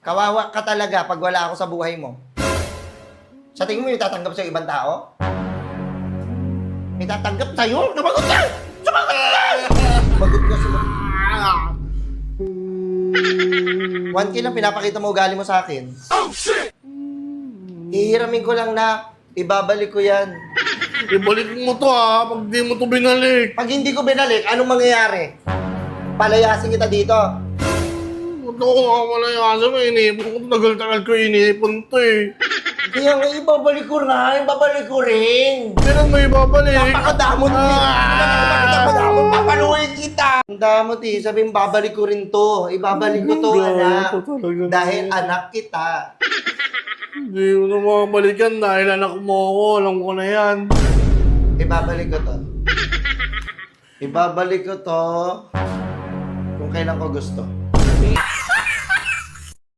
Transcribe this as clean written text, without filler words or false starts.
Kawawa ka talaga pag wala ako sa buhay mo. Sa tingin mo yung tatanggap sa ibang tao? May tatanggap sa'yo? Sumagot ka! Sumagot ka! Sumagot ka, sumagot. 1K lang pinapakita mo ugali mo sa akin. Oh, shit! Hihiramin ko lang na ibabalik ko yan. Ibalik mo to pag di mo to binalik. Pag hindi ko binalik, anong mangyayari? Palayasin kita dito. Huwag ako makakalayasan mo, inipon ko. Tagal-tagal ko inipon to Kaya nga ibabalik ko na, ibabalik ko rin. Kailan mo ibabalik? Napakadamot mo. Napakadamot, papaluin kita. Ang damot sabihin babalik ko rin to. Ibabalik ko to, anak. Dahil anak kita. Hindi mo na makabalikan dahil anak mo ako. Alam ko na yan. Ibabalik ko to. Ibabalik ko to kung kailan ko gusto.